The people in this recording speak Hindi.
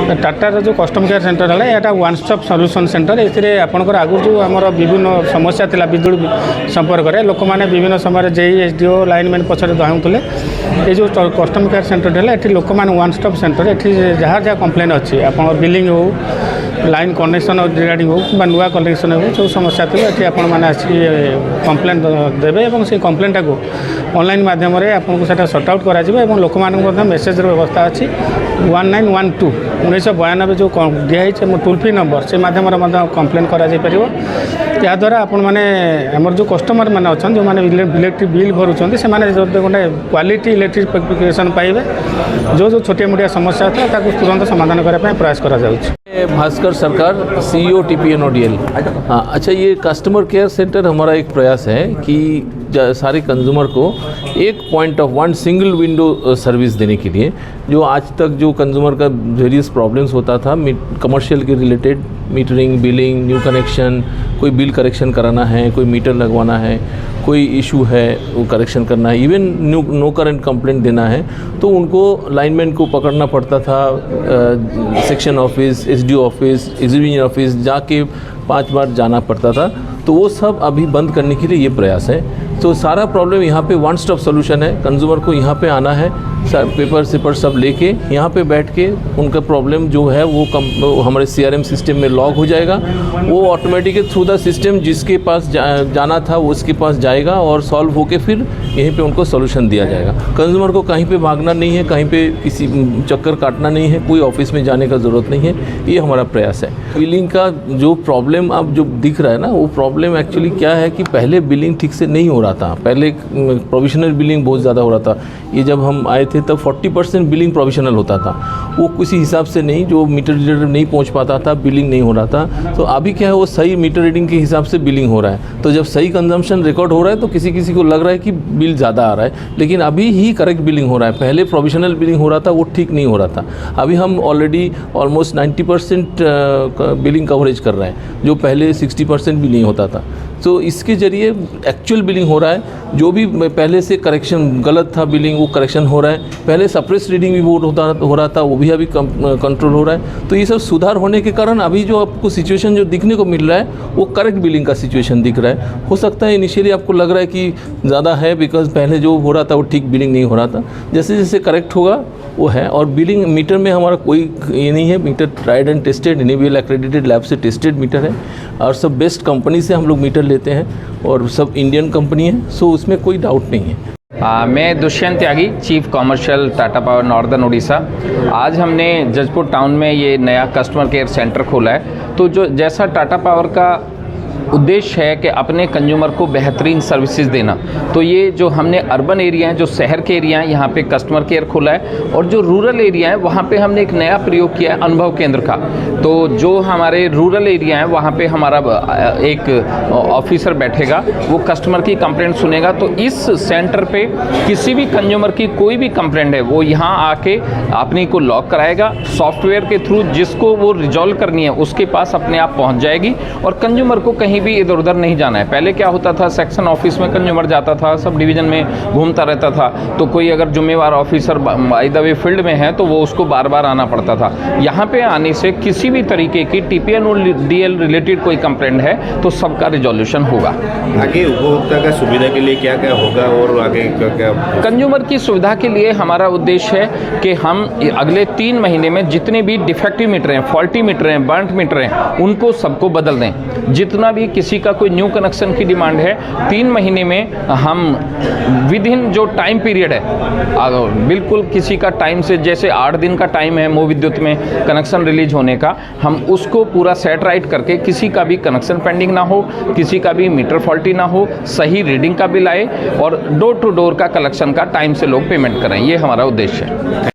टाटार जो कस्टमर केयर सेंटर है यहाँ वन स्टॉप सॉल्यूशन सेंटर ए आपंकर आगु जो आम विभिन्न समस्या थी विद्युत संपर्क में लोक मैंने विभिन्न समय जेई एसडीओ लाइनमैन पछे धाउले ये जो कस्टमर केयर सेंटर है ये लोक मैंने वन स्टॉप सेंटर ये जहाँ जहाँ कंप्लेन अच्छी आप बिलिंग हो लाइन कनेक्शन रिगार्डिंग हो कि नुआ कनेक्शन हो जो समस्या थी ये आपने कंप्लेन देवे और से कंप्लेनटा को ऑनलाइन माध्यम आपको से सॉर्ट आउट कर लोक मेसेज व्यवस्था अच्छी 1912 1992 जो दिखाई मो टोल फ्री नंबर से माध्यम कंप्लेन कराद्वारा आपण मैंने आम जो कस्टमर मैंने अच्छा जो मैंने इलेक्ट्रिक बिल भरुँच से गोटे क्वालिटी इलेक्ट्रिफिकेशन पाइबे जो छोटिया मोटिया समस्या था तुरंत समाधान करने प्रयास करा भास्कर सरकार CEO TPNODL। हाँ, अच्छा, ये कस्टमर केयर सेंटर हमारा एक प्रयास है कि सारे कंज्यूमर को एक point of one single window service देने के लिए, जो आज तक जो कंज्यूमर का वेरियस प्रॉब्लम्स होता था कमर्शियल के related, metering, billing, new connection, कोई बिल करेक्शन कराना है, कोई मीटर लगवाना है, कोई इशू है वो करेक्शन करना है, इवन नो करंट कंप्लेंट देना है, तो उनको लाइनमैन को पकड़ना पड़ता था, section office, SDO office, executive office जाके 5 बार जाना पड़ता था। तो वो सब अभी बंद करने के लिए ये प्रयास है। तो सारा प्रॉब्लम यहाँ पे वन स्टॉप सॉल्यूशन है। कंज्यूमर को यहाँ पे आना है, पेपर सिपर सब लेके यहाँ पे बैठ के उनका प्रॉब्लम जो है वो हमारे CRM सिस्टम में लॉग हो जाएगा। वो ऑटोमेटिक थ्रू द सिस्टम जिसके पास जाना था वो उसके पास जाएगा और सॉल्व होके फिर यहीं पे उनको सॉल्यूशन दिया जाएगा। कंज्यूमर को कहीं पे भागना नहीं है, कहीं पे किसी चक्कर काटना नहीं है, कोई ऑफिस में जाने का ज़रूरत नहीं है। ये हमारा प्रयास है। बिलिंग का जो प्रॉब्लम अब जो दिख रहा है ना, वो प्रॉब्लम एक्चुअली क्या है कि पहले बिलिंग ठीक से नहीं हो रहा था। पहले प्रोविजनल बिलिंग बहुत ज़्यादा हो रहा था। ये जब हम आए थे तब 40% बिलिंग प्रोविजनल होता था, वो किसी हिसाब से नहीं, जो मीटर रीडर नहीं पहुंच पाता था, बिलिंग नहीं हो रहा था। तो अभी क्या है, वो सही मीटर रीडिंग के हिसाब से बिलिंग हो रहा है। तो जब सही कंजम्पशन रिकॉर्ड हो रहा है तो किसी किसी को लग रहा है कि बिल ज़्यादा आ रहा है, लेकिन अभी ही करेक्ट बिलिंग हो रहा है। पहले प्रोविजनल बिलिंग हो रहा था, वो ठीक नहीं हो रहा था। अभी हम ऑलरेडी ऑलमोस्ट 90% बिलिंग कवरेज कर रहे हैं, जो पहले 60% भी नहीं होता था। तो इसके ज़रिए एक्चुअल बिलिंग हो रहा है। जो भी पहले से करेक्शन गलत था बिलिंग, वो करेक्शन हो रहा है। पहले सप्रेस रीडिंग भी वो हो रहा था, वो भी अभी कंट्रोल हो रहा है। तो ये सब सुधार होने के कारण अभी जो आपको सिचुएशन जो दिखने को मिल रहा है वो करेक्ट बिलिंग का सिचुएशन दिख रहा है। हो सकता है इनिशियली आपको लग रहा है कि ज़्यादा है, बिकॉज पहले जो हो रहा था वो ठीक बिलिंग नहीं हो रहा था। जैसे जैसे करेक्ट होगा वो है। और बिलिंग मीटर में हमारा कोई ये नहीं है, meter tried and tested, NABL accredited lab से टेस्टेड मीटर है और सब बेस्ट कंपनी से हम लोग मीटर लेते हैं और सब इंडियन कंपनी है, सो उसमें कोई डाउट नहीं है। मैं Dushyant Tyagi, chief commercial Tata power northern Orissa. आज हमने जजपुर टाउन में ये नया कस्टमर केयर सेंटर खोला है। तो जो जैसा टाटा पावर का उद्देश्य है कि अपने कंज्यूमर को बेहतरीन सर्विसेज देना, तो ये जो हमने अर्बन एरिया हैं, जो शहर के एरिया हैं, यहाँ पे कस्टमर केयर खोला है। और जो रूरल एरिया है वहाँ पे हमने एक नया प्रयोग किया है अनुभव केंद्र का। तो जो हमारे रूरल एरिया है वहाँ पे हमारा एक ऑफिसर बैठेगा, वो कस्टमर की कंप्लेंट सुनेगा। तो इस सेंटर पे किसी भी कंज्यूमर की कोई भी कंप्लेंट है वो यहाँ आके अपनी को लॉक कराएगा सॉफ्टवेयर के थ्रू, जिसको वो रिजॉल्व करनी है उसके पास अपने आप पहुँच जाएगी और कंज्यूमर को कहीं भी इधर उधर नहीं जाना है। पहले क्या होता था, सेक्शन ऑफिस में कंज्यूमर जाता था, सब डिवीजन में घूमता रहता था, तो कोई अगर जिम्मेवार officer by the way field में है तो वो उसको बार बार आना पड़ता था। यहाँ पे आने से किसी भी तरीके की TPNODL रिलेटेड कोई कंप्लेंट है तो सबका रिजोल्यूशन होगा। आगे उपभोक्ता का सुविधा के लिए क्या क्या होगा और आगे क्या कंज्यूमर की सुविधा के लिए हमारा उद्देश्य है कि हम अगले 3 महीने में जितने भी डिफेक्टिव मीटर हैं, फॉल्टी मीटर हैं, बर्न्ट मीटर हैं, उनको सबको बदल दें। जितना भी किसी का कोई न्यू कनेक्शन की डिमांड है, 3 महीने में हम विद इन जो टाइम पीरियड है, बिल्कुल किसी का टाइम से, जैसे 8 दिन का टाइम है मो विद्युत में कनेक्शन रिलीज होने का, हम उसको पूरा सेट राइट करके किसी का भी कनेक्शन पेंडिंग ना हो, किसी का भी मीटर फॉल्टी ना हो, सही रीडिंग का बिल आए और डोर टू डोर का कलेक्शन का टाइम से लोग पेमेंट करें। ये हमारा उद्देश्य है।